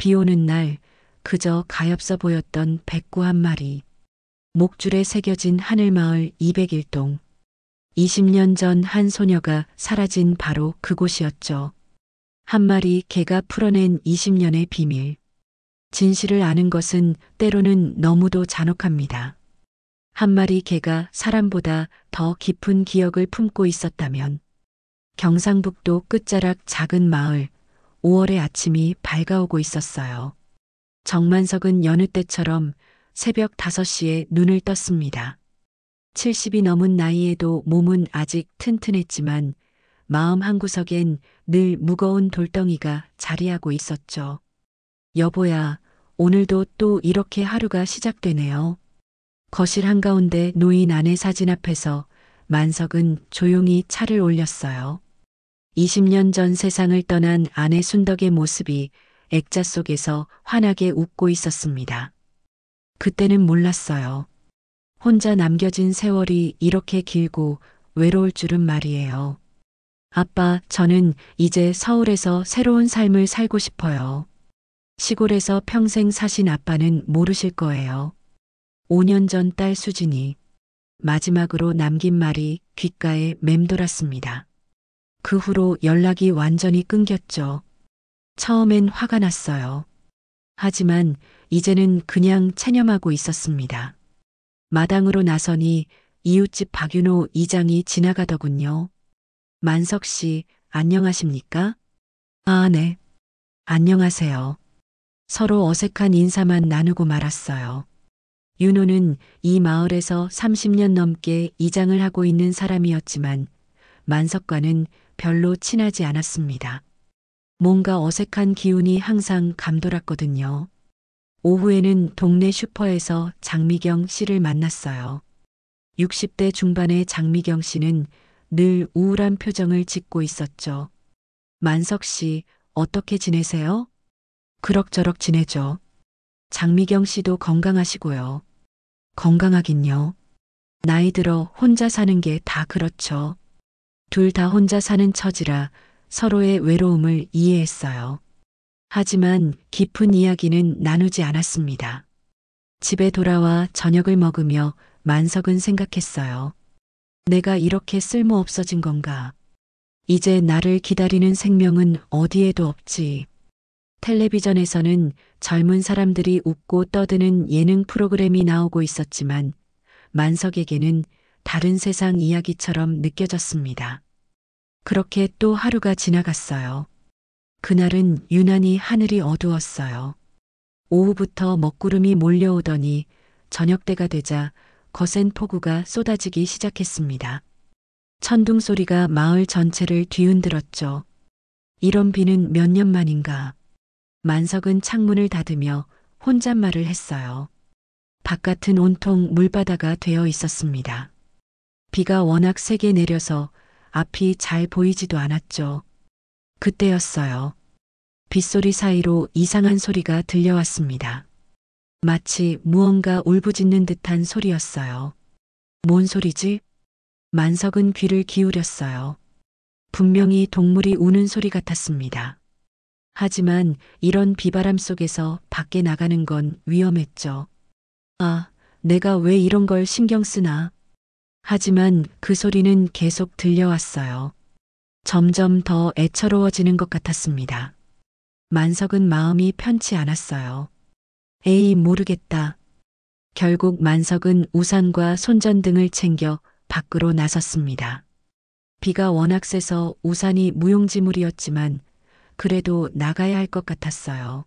비 오는 날 그저 가엾어 보였던 백구 한 마리. 목줄에 새겨진 하늘마을 201동. 20년 전 한 소녀가 사라진 바로 그곳이었죠. 한 마리 개가 풀어낸 20년의 비밀. 진실을 아는 것은 때로는 너무도 잔혹합니다. 한 마리 개가 사람보다 더 깊은 기억을 품고 있었다면 경상북도 끝자락 작은 마을 5월의 아침이 밝아오고 있었어요. 정만석은 여느 때처럼 새벽 5시에 눈을 떴습니다. 70이 넘은 나이에도 몸은 아직 튼튼했지만 마음 한구석엔 늘 무거운 돌덩이가 자리하고 있었죠. 여보야, 오늘도 또 이렇게 하루가 시작되네요. 거실 한가운데 놓인 아내 사진 앞에서 만석은 조용히 차를 올렸어요. 20년 전 세상을 떠난 아내 순덕의 모습이 액자 속에서 환하게 웃고 있었습니다. 그때는 몰랐어요. 혼자 남겨진 세월이 이렇게 길고 외로울 줄은 말이에요. 아빠, 저는 이제 서울에서 새로운 삶을 살고 싶어요. 시골에서 평생 사신 아빠는 모르실 거예요. 5년 전 딸 수진이 마지막으로 남긴 말이 귓가에 맴돌았습니다. 그 후로 연락이 완전히 끊겼죠. 처음엔 화가 났어요. 하지만 이제는 그냥 체념하고 있었습니다. 마당으로 나서니 이웃집 박윤호 이장이 지나가더군요. 만석 씨, 안녕하십니까? 아, 네. 안녕하세요. 서로 어색한 인사만 나누고 말았어요. 윤호는 이 마을에서 30년 넘게 이장을 하고 있는 사람이었지만 만석과는 별로 친하지 않았습니다. 뭔가 어색한 기운이 항상 감돌았거든요. 오후에는 동네 슈퍼에서 장미경 씨를 만났어요. 60대 중반의 장미경 씨는 늘 우울한 표정을 짓고 있었죠. 만석 씨, 어떻게 지내세요? 그럭저럭 지내죠. 장미경 씨도 건강하시고요. 건강하긴요. 나이 들어 혼자 사는 게 다 그렇죠. 둘 다 혼자 사는 처지라 서로의 외로움을 이해했어요. 하지만 깊은 이야기는 나누지 않았습니다. 집에 돌아와 저녁을 먹으며 만석은 생각했어요. 내가 이렇게 쓸모없어진 건가? 이제 나를 기다리는 생명은 어디에도 없지. 텔레비전에서는 젊은 사람들이 웃고 떠드는 예능 프로그램이 나오고 있었지만 만석에게는 다른 세상 이야기처럼 느껴졌습니다. 그렇게 또 하루가 지나갔어요. 그날은 유난히 하늘이 어두웠어요. 오후부터 먹구름이 몰려오더니 저녁때가 되자 거센 폭우가 쏟아지기 시작했습니다. 천둥 소리가 마을 전체를 뒤흔들었죠. 이런 비는 몇 년 만인가. 만석은 창문을 닫으며 혼잣말을 했어요. 바깥은 온통 물바다가 되어 있었습니다. 비가 워낙 세게 내려서 앞이 잘 보이지도 않았죠. 그때였어요. 빗소리 사이로 이상한 소리가 들려왔습니다. 마치 무언가 울부짖는 듯한 소리였어요. 뭔 소리지? 만석은 귀를 기울였어요. 분명히 동물이 우는 소리 같았습니다. 하지만 이런 비바람 속에서 밖에 나가는 건 위험했죠. 아, 내가 왜 이런 걸 신경 쓰나? 하지만 그 소리는 계속 들려왔어요. 점점 더 애처로워지는 것 같았습니다. 만석은 마음이 편치 않았어요. 에이, 모르겠다. 결국 만석은 우산과 손전등을 챙겨 밖으로 나섰습니다. 비가 워낙 세서 우산이 무용지물이었지만 그래도 나가야 할 것 같았어요.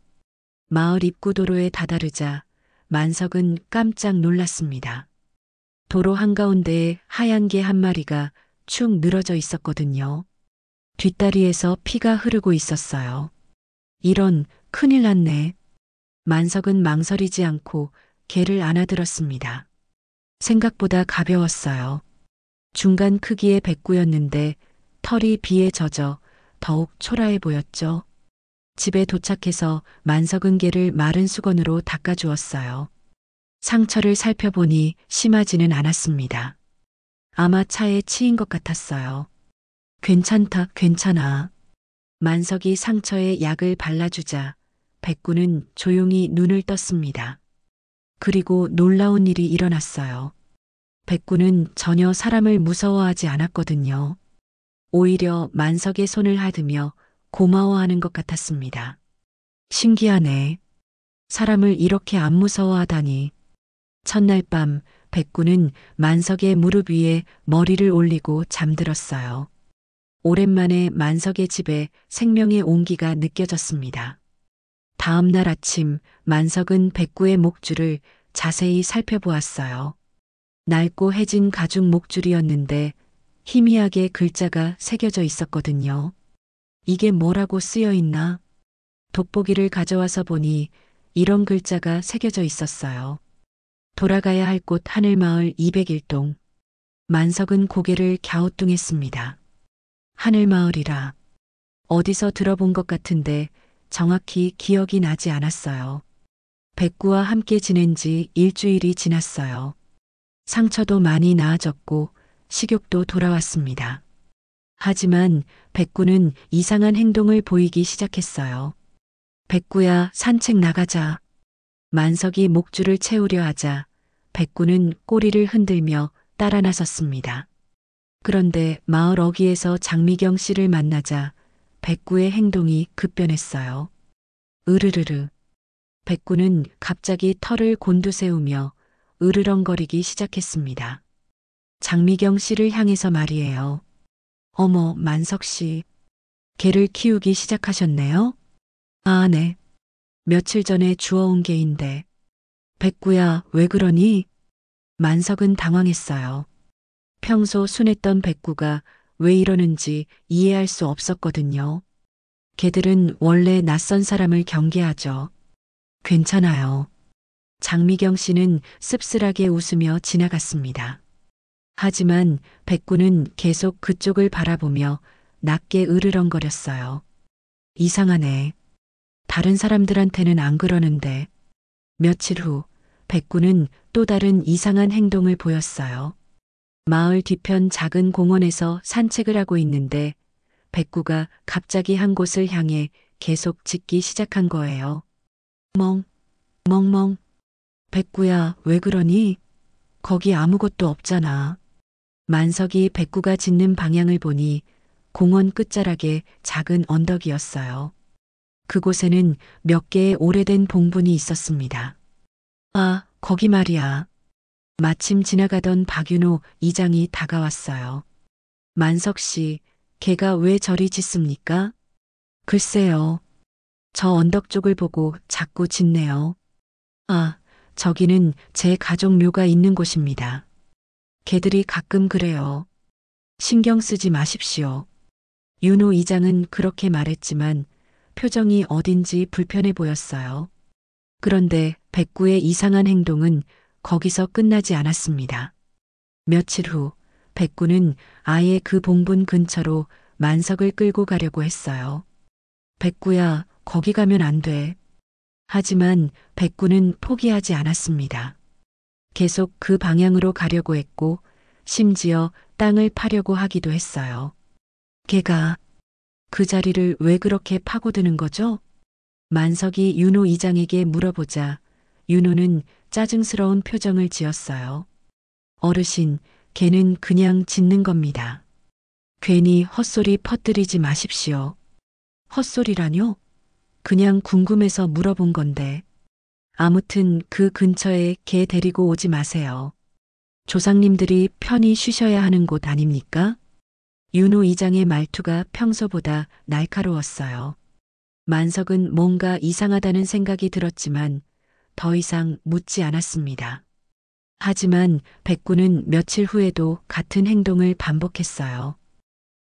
마을 입구 도로에 다다르자 만석은 깜짝 놀랐습니다. 도로 한가운데에 하얀 개 한 마리가 축 늘어져 있었거든요. 뒷다리에서 피가 흐르고 있었어요. 이런, 큰일 났네. 만석은 망설이지 않고 개를 안아들었습니다. 생각보다 가벼웠어요. 중간 크기의 백구였는데 털이 비에 젖어 더욱 초라해 보였죠. 집에 도착해서 만석은 개를 마른 수건으로 닦아주었어요. 상처를 살펴보니 심하지는 않았습니다. 아마 차에 치인 것 같았어요. 괜찮다, 괜찮아. 만석이 상처에 약을 발라주자 백구는 조용히 눈을 떴습니다. 그리고 놀라운 일이 일어났어요. 백구는 전혀 사람을 무서워하지 않았거든요. 오히려 만석의 손을 하드며 고마워하는 것 같았습니다. 신기하네. 사람을 이렇게 안 무서워하다니. 첫날 밤 백구는 만석의 무릎 위에 머리를 올리고 잠들었어요. 오랜만에 만석의 집에 생명의 온기가 느껴졌습니다. 다음 날 아침 만석은 백구의 목줄을 자세히 살펴보았어요. 낡고 해진 가죽 목줄이었는데 희미하게 글자가 새겨져 있었거든요. 이게 뭐라고 쓰여 있나? 돋보기를 가져와서 보니 이런 글자가 새겨져 있었어요. 돌아가야 할 곳 하늘마을 201동. 만석은 고개를 갸우뚱했습니다. 하늘마을이라. 어디서 들어본 것 같은데 정확히 기억이 나지 않았어요. 백구와 함께 지낸 지 일주일이 지났어요. 상처도 많이 나아졌고 식욕도 돌아왔습니다. 하지만 백구는 이상한 행동을 보이기 시작했어요. 백구야, 산책 나가자. 만석이 목줄을 채우려 하자 백구는 꼬리를 흔들며 따라 나섰습니다. 그런데 마을 어귀에서 장미경 씨를 만나자 백구의 행동이 급변했어요. 으르르르. 백구는 갑자기 털을 곤두세우며 으르렁거리기 시작했습니다. 장미경 씨를 향해서 말이에요. 어머, 만석 씨. 개를 키우기 시작하셨네요? 아, 네. 며칠 전에 주워온 개인데. 백구야, 왜 그러니? 만석은 당황했어요. 평소 순했던 백구가 왜 이러는지 이해할 수 없었거든요. 개들은 원래 낯선 사람을 경계하죠. 괜찮아요. 장미경 씨는 씁쓸하게 웃으며 지나갔습니다. 하지만 백구는 계속 그쪽을 바라보며 낮게 으르렁거렸어요. 이상하네. 다른 사람들한테는 안 그러는데. 며칠 후 백구는 또 다른 이상한 행동을 보였어요. 마을 뒤편 작은 공원에서 산책을 하고 있는데 백구가 갑자기 한 곳을 향해 계속 짖기 시작한 거예요. 멍, 멍멍. 백구야, 왜 그러니? 거기 아무것도 없잖아. 만석이 백구가 짖는 방향을 보니 공원 끝자락에 작은 언덕이었어요. 그곳에는 몇 개의 오래된 봉분이 있었습니다. 아, 거기 말이야. 마침 지나가던 박윤호 이장이 다가왔어요. 만석 씨, 걔가 왜 저리 짖습니까? 글쎄요. 저 언덕 쪽을 보고 자꾸 짖네요. 아, 저기는 제 가족 묘가 있는 곳입니다. 개들이 가끔 그래요. 신경 쓰지 마십시오. 윤호 이장은 그렇게 말했지만 표정이 어딘지 불편해 보였어요. 그런데 백구의 이상한 행동은 거기서 끝나지 않았습니다. 며칠 후 백구는 아예 그 봉분 근처로 만석을 끌고 가려고 했어요. 백구야, 거기 가면 안 돼. 하지만 백구는 포기하지 않았습니다. 계속 그 방향으로 가려고 했고 심지어 땅을 파려고 하기도 했어요. 걔가 그 자리를 왜 그렇게 파고드는 거죠? 만석이 윤호 이장에게 물어보자 윤호는 짜증스러운 표정을 지었어요. 어르신, 걔는 그냥 짖는 겁니다. 괜히 헛소리 퍼뜨리지 마십시오. 헛소리라뇨? 그냥 궁금해서 물어본 건데. 아무튼 그 근처에 개 데리고 오지 마세요. 조상님들이 편히 쉬셔야 하는 곳 아닙니까? 윤호 이장의 말투가 평소보다 날카로웠어요. 만석은 뭔가 이상하다는 생각이 들었지만 더 이상 묻지 않았습니다. 하지만 백구는 며칠 후에도 같은 행동을 반복했어요.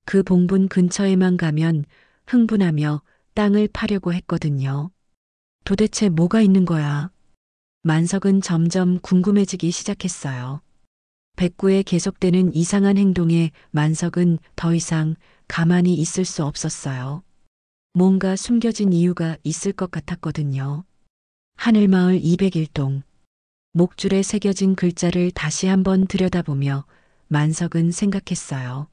그 봉분 근처에만 가면 흥분하며 땅을 파려고 했거든요. 도대체 뭐가 있는 거야? 만석은 점점 궁금해지기 시작했어요. 백구의 계속되는 이상한 행동에 만석은 더 이상 가만히 있을 수 없었어요. 뭔가 숨겨진 이유가 있을 것 같았거든요. 하늘마을 201동. 목줄에 새겨진 글자를 다시 한번 들여다보며 만석은 생각했어요.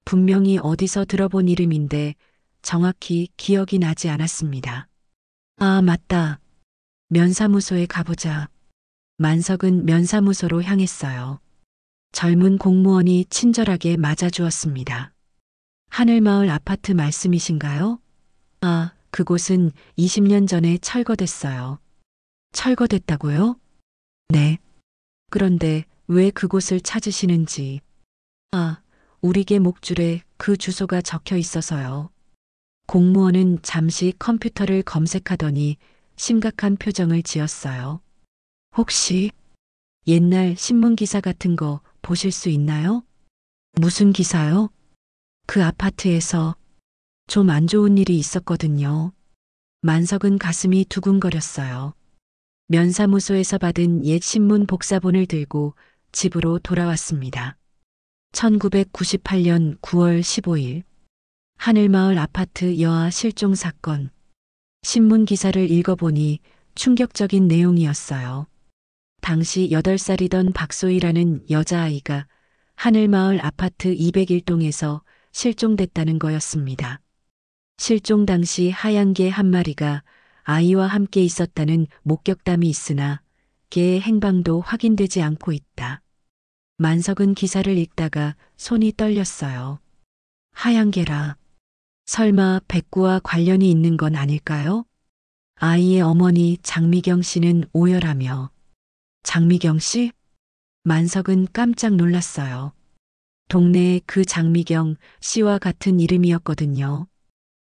분명히 어디서 들어본 이름인데 정확히 기억이 나지 않았습니다. 아, 맞다. 면사무소에 가보자. 만석은 면사무소로 향했어요. 젊은 공무원이 친절하게 맞아주었습니다. 하늘마을 아파트 말씀이신가요? 아, 그곳은 20년 전에 철거됐어요. 철거됐다고요? 네. 그런데 왜 그곳을 찾으시는지. 아, 우리게 목줄에 그 주소가 적혀 있어서요. 공무원은 잠시 컴퓨터를 검색하더니 심각한 표정을 지었어요. 혹시 옛날 신문 기사 같은 거 보실 수 있나요? 무슨 기사요? 그 아파트에서 좀 안 좋은 일이 있었거든요. 만석은 가슴이 두근거렸어요. 면사무소에서 받은 옛 신문 복사본을 들고 집으로 돌아왔습니다. 1998년 9월 15일 하늘마을 아파트 여아 실종 사건. 신문 기사를 읽어보니 충격적인 내용이었어요. 당시 8살이던 박소희라는 여자아이가 하늘마을 아파트 201동에서 실종됐다는 거였습니다. 실종 당시 하얀 개 한 마리가 아이와 함께 있었다는 목격담이 있으나 개의 행방도 확인되지 않고 있다. 만석은 기사를 읽다가 손이 떨렸어요. 하얀 개라. 설마 백구와 관련이 있는 건 아닐까요? 아이의 어머니 장미경 씨는 오열하며 장미경 씨? 만석은 깜짝 놀랐어요. 동네에 그 장미경 씨와 같은 이름이었거든요.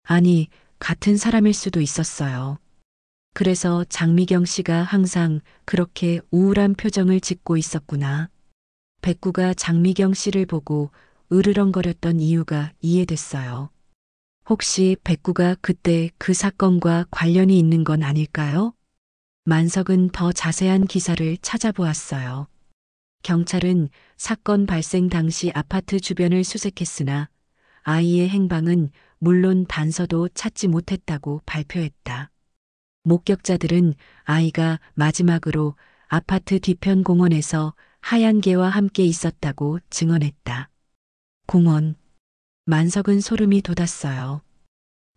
아니, 같은 사람일 수도 있었어요. 그래서 장미경 씨가 항상 그렇게 우울한 표정을 짓고 있었구나. 백구가 장미경 씨를 보고 으르렁거렸던 이유가 이해됐어요. 혹시 백구가 그때 그 사건과 관련이 있는 건 아닐까요? 만석은 더 자세한 기사를 찾아보았어요. 경찰은 사건 발생 당시 아파트 주변을 수색했으나 아이의 행방은 물론 단서도 찾지 못했다고 발표했다. 목격자들은 아이가 마지막으로 아파트 뒤편 공원에서 하얀 개와 함께 있었다고 증언했다. 공원. 만석은 소름이 돋았어요.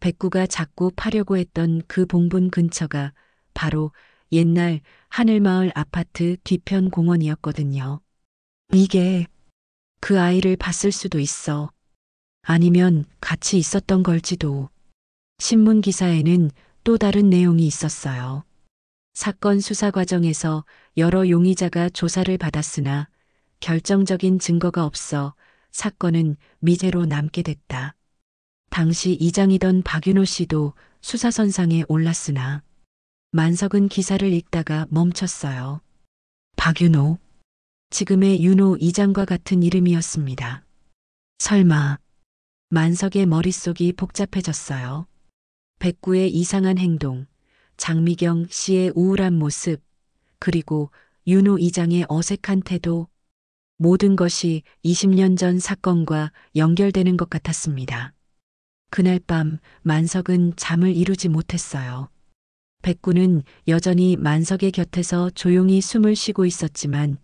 백구가 자꾸 파려고 했던 그 봉분 근처가 바로 옛날 하늘마을 아파트 뒤편 공원이었거든요. 이게 그 아이를 봤을 수도 있어. 아니면 같이 있었던 걸지도. 신문 기사에는 또 다른 내용이 있었어요. 사건 수사 과정에서 여러 용의자가 조사를 받았으나 결정적인 증거가 없어 사건은 미제로 남게 됐다. 당시 이장이던 박윤호 씨도 수사선상에 올랐으나 만석은 기사를 읽다가 멈췄어요. 박윤호. 지금의 윤호 이장과 같은 이름이었습니다. 설마. 만석의 머릿속이 복잡해졌어요. 백구의 이상한 행동, 장미경 씨의 우울한 모습, 그리고 윤호 이장의 어색한 태도, 모든 것이 20년 전 사건과 연결되는 것 같았습니다. 그날 밤 만석은 잠을 이루지 못했어요. 백구는 여전히 만석의 곁에서 조용히 숨을 쉬고 있었지만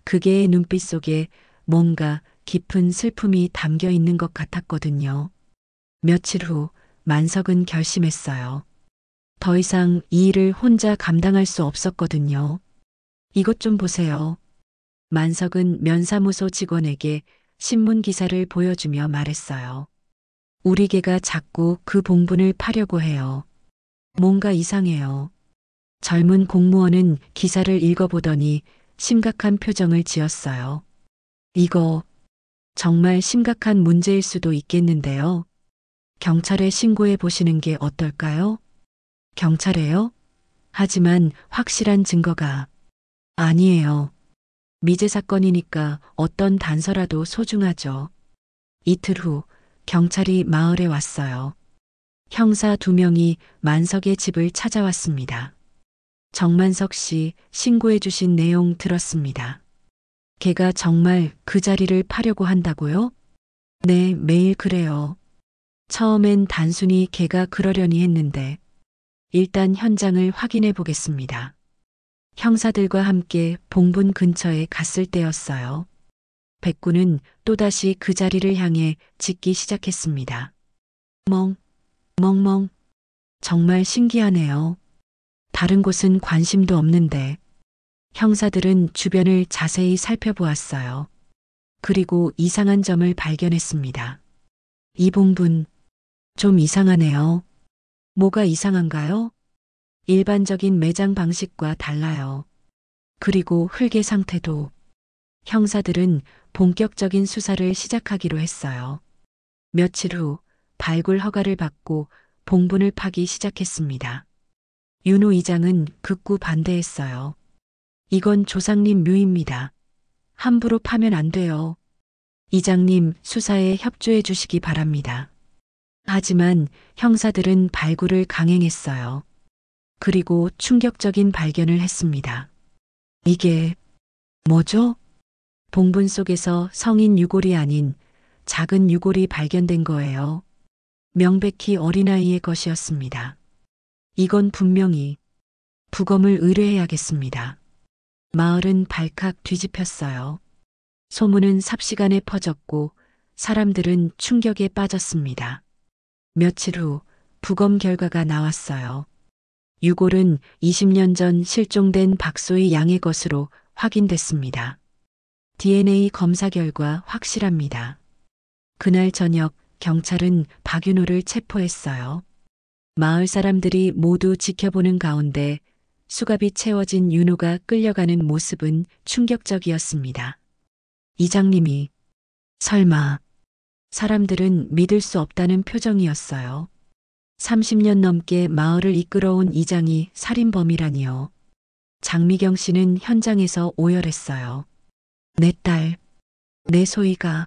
그 개의 눈빛 속에 뭔가 깊은 슬픔이 담겨 있는 것 같았거든요. 며칠 후 만석은 결심했어요. 더 이상 이 일을 혼자 감당할 수 없었거든요. 이것 좀 보세요. 만석은 면사무소 직원에게 신문 기사를 보여주며 말했어요. 우리 개가 자꾸 그 봉분을 파려고 해요. 뭔가 이상해요. 젊은 공무원은 기사를 읽어보더니 심각한 표정을 지었어요. 이거 정말 심각한 문제일 수도 있겠는데요. 경찰에 신고해 보시는 게 어떨까요? 경찰에요? 하지만 확실한 증거가 아니에요. 미제 사건이니까 어떤 단서라도 소중하죠. 이틀 후 경찰이 마을에 왔어요. 형사 2명이 만석의 집을 찾아왔습니다. 정만석 씨 신고해 주신 내용 들었습니다. 걔가 정말 그 자리를 파려고 한다고요? 네, 매일 그래요. 처음엔 단순히 걔가 그러려니 했는데 일단 현장을 확인해 보겠습니다. 형사들과 함께 봉분 근처에 갔을 때였어요. 백구는 또다시 그 자리를 향해 짖기 시작했습니다. 멍, 멍멍. 정말 신기하네요. 다른 곳은 관심도 없는데 형사들은 주변을 자세히 살펴보았어요. 그리고 이상한 점을 발견했습니다. 이봉분, 좀 이상하네요. 뭐가 이상한가요? 일반적인 매장 방식과 달라요. 그리고 흙의 상태도. 형사들은 본격적인 수사를 시작하기로 했어요. 며칠 후 발굴 허가를 받고 봉분을 파기 시작했습니다. 윤호 이장은 극구 반대했어요. 이건 조상님 묘입니다. 함부로 파면 안 돼요. 이장님 수사에 협조해 주시기 바랍니다. 하지만 형사들은 발굴을 강행했어요. 그리고 충격적인 발견을 했습니다. 이게 뭐죠? 봉분 속에서 성인 유골이 아닌 작은 유골이 발견된 거예요. 명백히 어린아이의 것이었습니다. 이건 분명히 부검을 의뢰해야겠습니다. 마을은 발칵 뒤집혔어요. 소문은 삽시간에 퍼졌고 사람들은 충격에 빠졌습니다. 며칠 후 부검 결과가 나왔어요. 유골은 20년 전 실종된 박소희 양의 것으로 확인됐습니다. DNA 검사 결과 확실합니다. 그날 저녁 경찰은 박윤호를 체포했어요. 마을 사람들이 모두 지켜보는 가운데 수갑이 채워진 윤호가 끌려가는 모습은 충격적이었습니다. 이장님이 설마 사람들은 믿을 수 없다는 표정이었어요. 30년 넘게 마을을 이끌어온 이장이 살인범이라니요. 장미경 씨는 현장에서 오열했어요. 내 딸, 내 소희가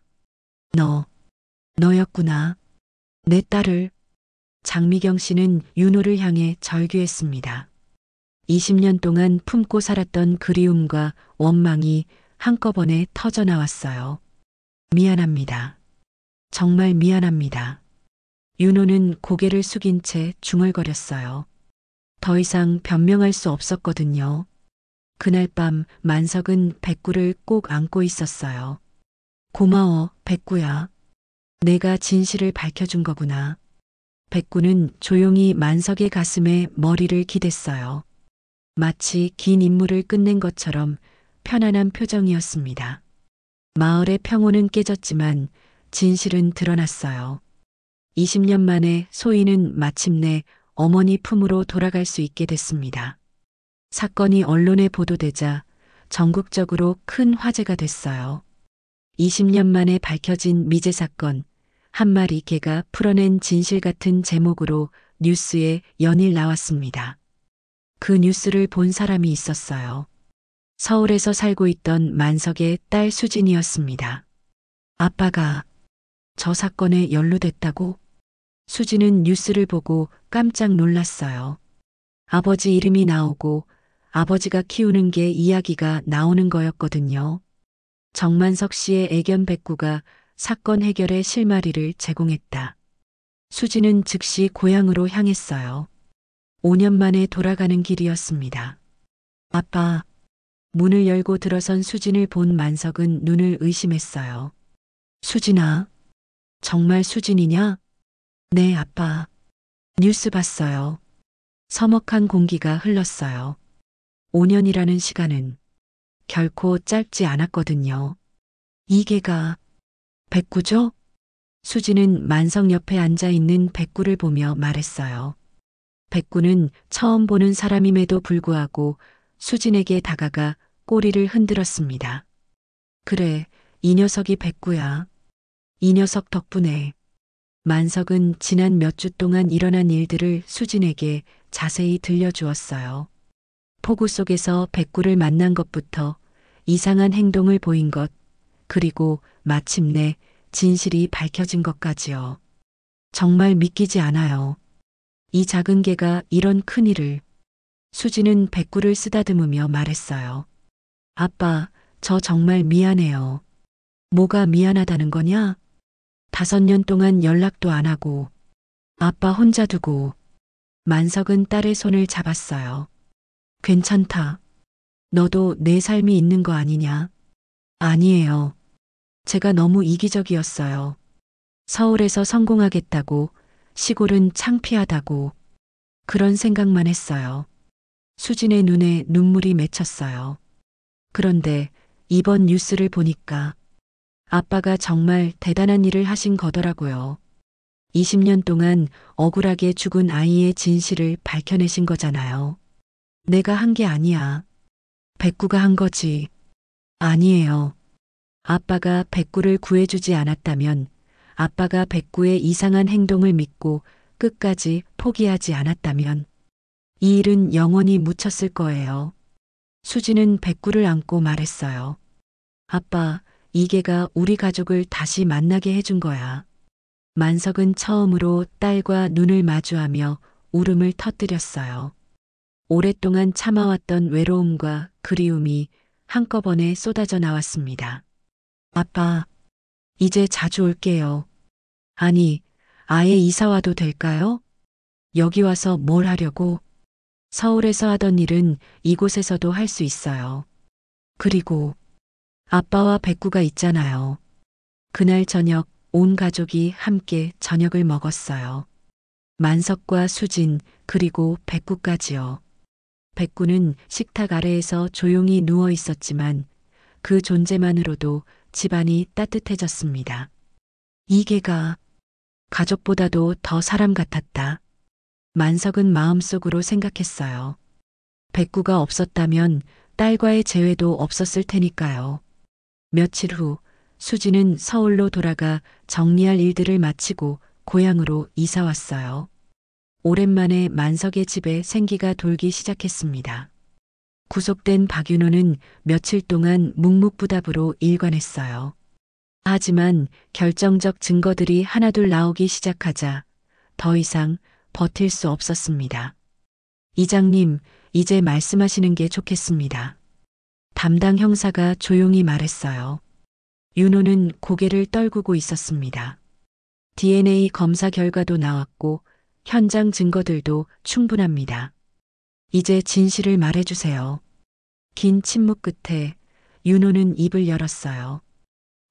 너였구나. 내 딸을. 장미경 씨는 윤호를 향해 절규했습니다. 20년 동안 품고 살았던 그리움과 원망이 한꺼번에 터져 나왔어요. 미안합니다. 정말 미안합니다. 윤호는 고개를 숙인 채 중얼거렸어요. 더 이상 변명할 수 없었거든요. 그날 밤 만석은 백구를 꼭 안고 있었어요. 고마워, 백구야. 내가 진실을 밝혀준 거구나. 백구는 조용히 만석의 가슴에 머리를 기댔어요. 마치 긴 임무를 끝낸 것처럼 편안한 표정이었습니다. 마을의 평온은 깨졌지만 진실은 드러났어요. 20년 만에 소희는 마침내 어머니 품으로 돌아갈 수 있게 됐습니다. 사건이 언론에 보도되자 전국적으로 큰 화제가 됐어요. 20년 만에 밝혀진 미제 사건, 한 마리 개가 풀어낸 진실 같은 제목으로 뉴스에 연일 나왔습니다. 그 뉴스를 본 사람이 있었어요. 서울에서 살고 있던 만석의 딸 수진이었습니다. 아빠가 저 사건에 연루됐다고? 수진은 뉴스를 보고 깜짝 놀랐어요. 아버지 이름이 나오고 아버지가 키우는 개 이야기가 나오는 거였거든요. 정만석 씨의 애견 백구가 사건 해결의 실마리를 제공했다. 수진은 즉시 고향으로 향했어요. 5년 만에 돌아가는 길이었습니다. 아빠. 문을 열고 들어선 수진을 본 만석은 눈을 의심했어요. 수진아. 정말 수진이냐? 네, 아빠. 뉴스 봤어요. 서먹한 공기가 흘렀어요. 5년이라는 시간은 결코 짧지 않았거든요. 이 개가 백구죠? 수진은 만석 옆에 앉아 있는 백구를 보며 말했어요. 백구는 처음 보는 사람임에도 불구하고 수진에게 다가가 꼬리를 흔들었습니다. 그래, 이 녀석이 백구야. 이 녀석 덕분에. 만석은 지난 몇 주 동안 일어난 일들을 수진에게 자세히 들려주었어요. 폭우 속에서 백구를 만난 것부터 이상한 행동을 보인 것, 그리고 마침내 진실이 밝혀진 것까지요. 정말 믿기지 않아요. 이 작은 개가 이런 큰일을. 수진은 백구를 쓰다듬으며 말했어요. 아빠, 저 정말 미안해요. 뭐가 미안하다는 거냐? 5년 동안 연락도 안 하고 아빠 혼자 두고. 만석은 딸의 손을 잡았어요. 괜찮다. 너도 내 삶이 있는 거 아니냐? 아니에요. 제가 너무 이기적이었어요. 서울에서 성공하겠다고, 시골은 창피하다고, 그런 생각만 했어요. 수진의 눈에 눈물이 맺혔어요. 그런데 이번 뉴스를 보니까 아빠가 정말 대단한 일을 하신 거더라고요. 20년 동안 억울하게 죽은 아이의 진실을 밝혀내신 거잖아요. 내가 한 게 아니야. 백구가 한 거지. 아니에요. 아빠가 백구를 구해주지 않았다면 아빠가 백구의 이상한 행동을 믿고 끝까지 포기하지 않았다면 이 일은 영원히 묻혔을 거예요. 수지는 백구를 안고 말했어요. 아빠, 이계가 우리 가족을 다시 만나게 해준 거야. 만석은 처음으로 딸과 눈을 마주하며 울음을 터뜨렸어요. 오랫동안 참아왔던 외로움과 그리움이 한꺼번에 쏟아져 나왔습니다. 아빠, 이제 자주 올게요. 아니, 아예 이사 와도 될까요? 여기 와서 뭘 하려고? 서울에서 하던 일은 이곳에서도 할 수 있어요. 그리고 아빠와 백구가 있잖아요. 그날 저녁 온 가족이 함께 저녁을 먹었어요. 만석과 수진 그리고 백구까지요. 백구는 식탁 아래에서 조용히 누워 있었지만 그 존재만으로도 집안이 따뜻해졌습니다. 이계가 가족보다도 더 사람 같았다. 만석은 마음속으로 생각했어요. 백구가 없었다면 딸과의 재회도 없었을 테니까요. 며칠 후 수지는 서울로 돌아가 정리할 일들을 마치고 고향으로 이사 왔어요. 오랜만에 만석의 집에 생기가 돌기 시작했습니다. 구속된 박윤호는 며칠 동안 묵묵부답으로 일관했어요. 하지만 결정적 증거들이 하나둘 나오기 시작하자 더 이상 버틸 수 없었습니다. 이장님, 이제 말씀하시는 게 좋겠습니다. 담당 형사가 조용히 말했어요. 윤호는 고개를 떨구고 있었습니다. DNA 검사 결과도 나왔고 현장 증거들도 충분합니다. 이제 진실을 말해주세요. 긴 침묵 끝에 윤호는 입을 열었어요.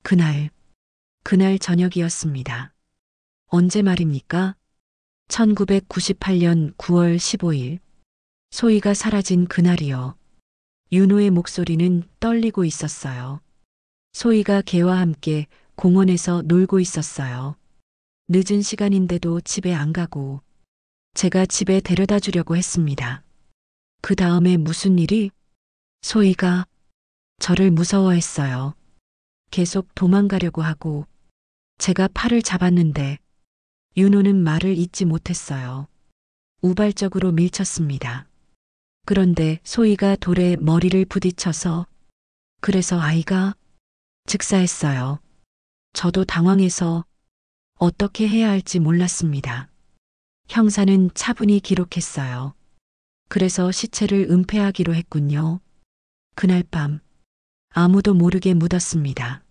그날 저녁이었습니다. 언제 말입니까? 1998년 9월 15일. 소희가 사라진 그날이요. 윤호의 목소리는 떨리고 있었어요. 소희가 개와 함께 공원에서 놀고 있었어요. 늦은 시간인데도 집에 안 가고 제가 집에 데려다 주려고 했습니다. 그 다음에 무슨 일이? 소희가 저를 무서워했어요. 계속 도망가려고 하고 제가 팔을 잡았는데 윤호는 말을 잇지 못했어요. 우발적으로 밀쳤습니다. 그런데 소희가 돌에 머리를 부딪혀서 그래서 아이가 즉사했어요. 저도 당황해서 어떻게 해야 할지 몰랐습니다. 형사는 차분히 기록했어요. 그래서 시체를 은폐하기로 했군요. 그날 밤 아무도 모르게 묻었습니다.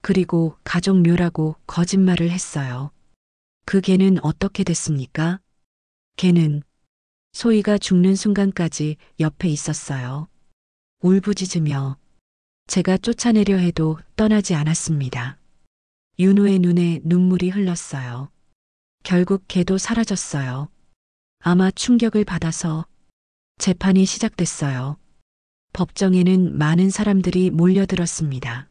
그리고 가족 묘라고 거짓말을 했어요. 그 개는 어떻게 됐습니까? 개는 소희가 죽는 순간까지 옆에 있었어요. 울부짖으며 제가 쫓아내려 해도 떠나지 않았습니다. 윤호의 눈에 눈물이 흘렀어요. 결국 개도 사라졌어요. 아마 충격을 받아서 재판이 시작됐어요. 법정에는 많은 사람들이 몰려들었습니다.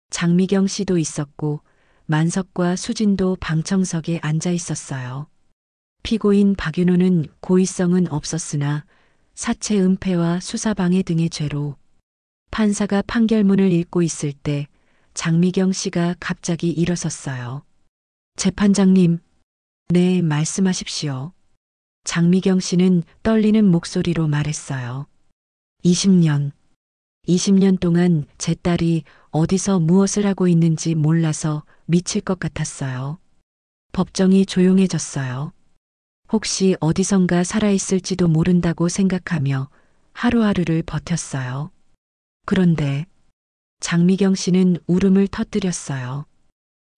장미경 씨도 있었고 만석과 수진도 방청석에 앉아 있었어요. 피고인 박윤호는 고의성은 없었으나 사체 은폐와 수사방해 등의 죄로 판사가 판결문을 읽고 있을 때 장미경 씨가 갑자기 일어섰어요. 재판장님, 네, 말씀하십시오. 장미경 씨는 떨리는 목소리로 말했어요. 20년 동안 제 딸이 어디서 무엇을 하고 있는지 몰라서 미칠 것 같았어요. 법정이 조용해졌어요. 혹시 어디선가 살아있을지도 모른다고 생각하며 하루하루를 버텼어요. 그런데 장미경 씨는 울음을 터뜨렸어요.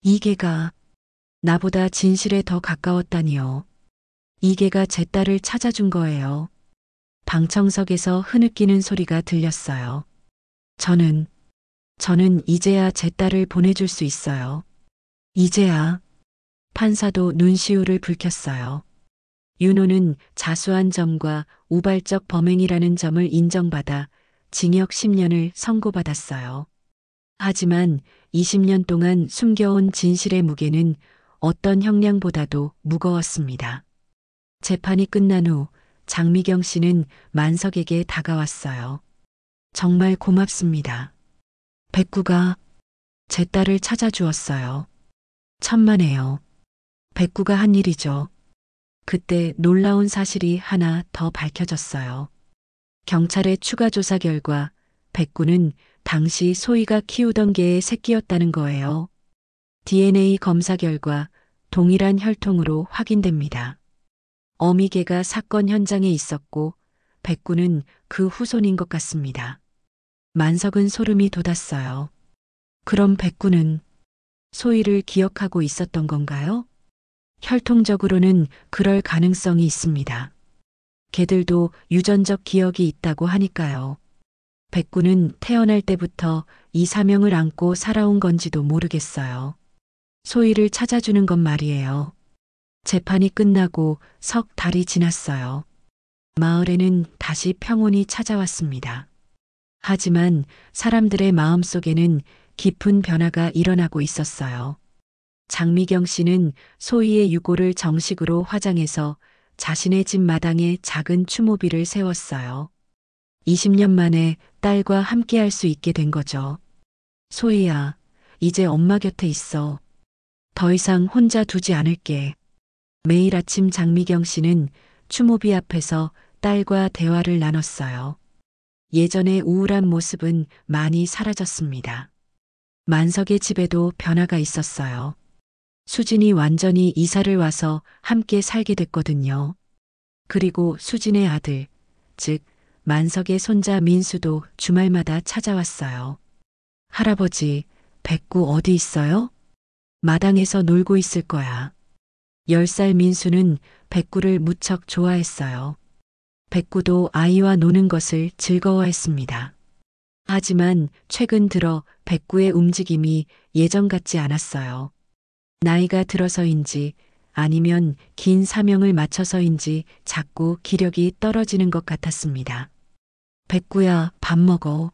이계가 나보다 진실에 더 가까웠다니요. 이계가 제 딸을 찾아준 거예요. 방청석에서 흐느끼는 소리가 들렸어요. 저는 이제야 제 딸을 보내줄 수 있어요. 이제야. 판사도 눈시울을 붉혔어요. 윤호는 자수한 점과 우발적 범행이라는 점을 인정받아 징역 10년을 선고받았어요. 하지만 20년 동안 숨겨온 진실의 무게는 어떤 형량보다도 무거웠습니다. 재판이 끝난 후 장미경 씨는 만석에게 다가왔어요. 정말 고맙습니다. 백구가 제 딸을 찾아주었어요. 천만에요. 백구가 한 일이죠. 그때 놀라운 사실이 하나 더 밝혀졌어요. 경찰의 추가 조사 결과 백구는 당시 소희가 키우던 개의 새끼였다는 거예요. DNA 검사 결과 동일한 혈통으로 확인됩니다. 어미개가 사건 현장에 있었고 백구는 그 후손인 것 같습니다. 만석은 소름이 돋았어요. 그럼 백구는 소희를 기억하고 있었던 건가요? 혈통적으로는 그럴 가능성이 있습니다. 개들도 유전적 기억이 있다고 하니까요. 백구는 태어날 때부터 이 사명을 안고 살아온 건지도 모르겠어요. 소희를 찾아주는 건 말이에요. 재판이 끝나고 석 달이 지났어요. 마을에는 다시 평온이 찾아왔습니다. 하지만 사람들의 마음속에는 깊은 변화가 일어나고 있었어요. 장미경 씨는 소희의 유골을 정식으로 화장해서 자신의 집 마당에 작은 추모비를 세웠어요. 20년 만에 딸과 함께 할 수 있게 된 거죠. 소희야, 이제 엄마 곁에 있어. 더 이상 혼자 두지 않을게. 매일 아침 장미경 씨는 추모비 앞에서 딸과 대화를 나눴어요. 예전의 우울한 모습은 많이 사라졌습니다. 만석의 집에도 변화가 있었어요. 수진이 완전히 이사를 와서 함께 살게 됐거든요. 그리고 수진의 아들, 즉 만석의 손자 민수도 주말마다 찾아왔어요. 할아버지, 백구 어디 있어요? 마당에서 놀고 있을 거야. 10살 민수는 백구를 무척 좋아했어요. 백구도 아이와 노는 것을 즐거워했습니다. 하지만 최근 들어 백구의 움직임이 예전 같지 않았어요. 나이가 들어서인지 아니면 긴 사명을 마쳐서인지 자꾸 기력이 떨어지는 것 같았습니다. 백구야, 밥 먹어.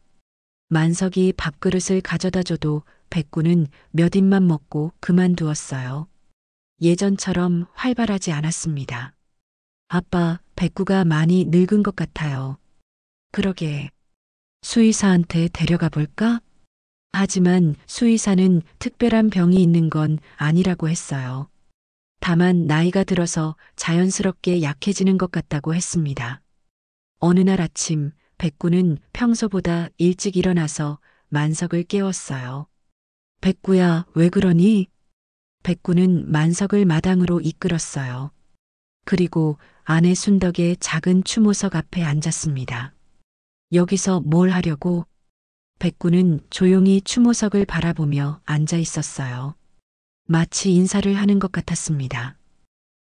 만석이 밥그릇을 가져다 줘도 백구는 몇 입만 먹고 그만두었어요. 예전처럼 활발하지 않았습니다. 아빠, 백구가 많이 늙은 것 같아요. 그러게. 수의사한테 데려가 볼까? 하지만 수의사는 특별한 병이 있는 건 아니라고 했어요. 다만 나이가 들어서 자연스럽게 약해지는 것 같다고 했습니다. 어느 날 아침 백구는 평소보다 일찍 일어나서 만석을 깨웠어요. 백구야, 왜 그러니? 백구는 만석을 마당으로 이끌었어요. 그리고 아내 순덕의 작은 추모석 앞에 앉았습니다. 여기서 뭘 하려고? 백구는 조용히 추모석을 바라보며 앉아 있었어요. 마치 인사를 하는 것 같았습니다.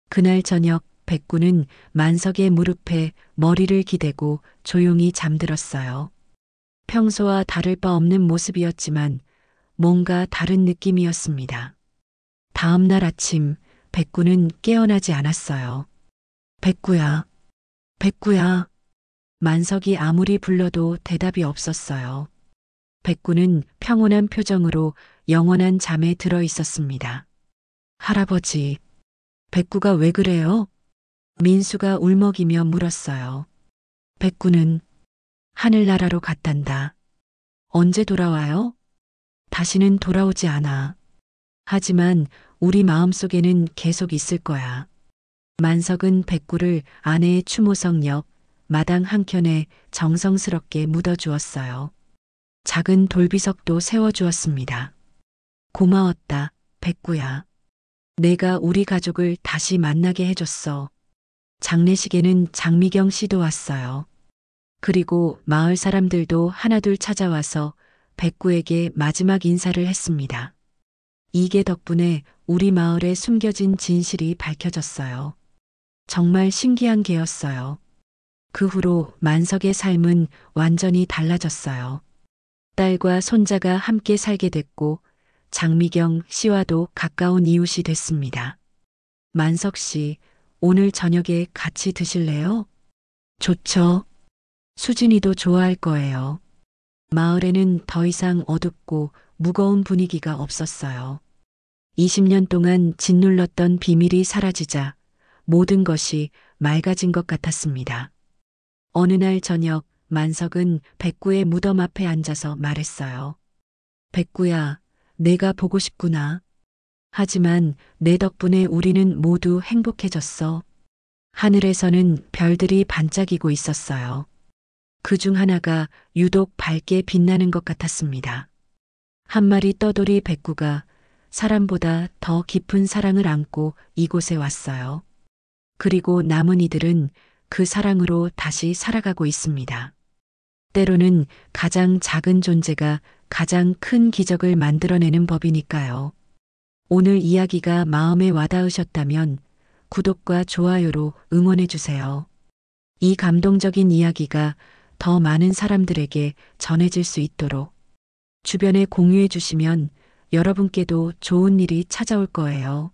그날 저녁 백구는 만석의 무릎에 머리를 기대고 조용히 잠들었어요. 평소와 다를 바 없는 모습이었지만 뭔가 다른 느낌이었습니다. 다음 날 아침 백구는 깨어나지 않았어요. 백구야, 백구야. 만석이 아무리 불러도 대답이 없었어요. 백구는 평온한 표정으로 영원한 잠에 들어 있었습니다. 할아버지, 백구가 왜 그래요? 민수가 울먹이며 물었어요. 백구는 하늘나라로 갔단다. 언제 돌아와요? 다시는 돌아오지 않아. 하지만 우리 마음속에는 계속 있을 거야. 만석은 백구를 아내의 추모석 옆 마당 한켠에 정성스럽게 묻어주었어요. 작은 돌비석도 세워주었습니다. 고마웠다, 백구야. 내가 우리 가족을 다시 만나게 해줬어. 장례식에는 장미경 씨도 왔어요. 그리고 마을 사람들도 하나둘 찾아와서 백구에게 마지막 인사를 했습니다. 이게 덕분에 우리 마을에 숨겨진 진실이 밝혀졌어요. 정말 신기한 개였어요. 그 후로 만석의 삶은 완전히 달라졌어요. 딸과 손자가 함께 살게 됐고 장미경 씨와도 가까운 이웃이 됐습니다. 만석 씨, 오늘 저녁에 같이 드실래요? 좋죠. 수진이도 좋아할 거예요. 마을에는 더 이상 어둡고 무거운 분위기가 없었어요. 20년 동안 짓눌렀던 비밀이 사라지자 모든 것이 맑아진 것 같았습니다. 어느 날 저녁 만석은 백구의 무덤 앞에 앉아서 말했어요. 백구야, 내가 보고 싶구나. 하지만 내 덕분에 우리는 모두 행복해졌어. 하늘에서는 별들이 반짝이고 있었어요. 그 중 하나가 유독 밝게 빛나는 것 같았습니다. 한 마리 떠돌이 백구가 사람보다 더 깊은 사랑을 안고 이곳에 왔어요. 그리고 남은 이들은 그 사랑으로 다시 살아가고 있습니다. 때로는 가장 작은 존재가 가장 큰 기적을 만들어내는 법이니까요. 오늘 이야기가 마음에 와닿으셨다면 구독과 좋아요로 응원해 주세요. 이 감동적인 이야기가 더 많은 사람들에게 전해질 수 있도록 주변에 공유해 주시면 여러분께도 좋은 일이 찾아올 거예요.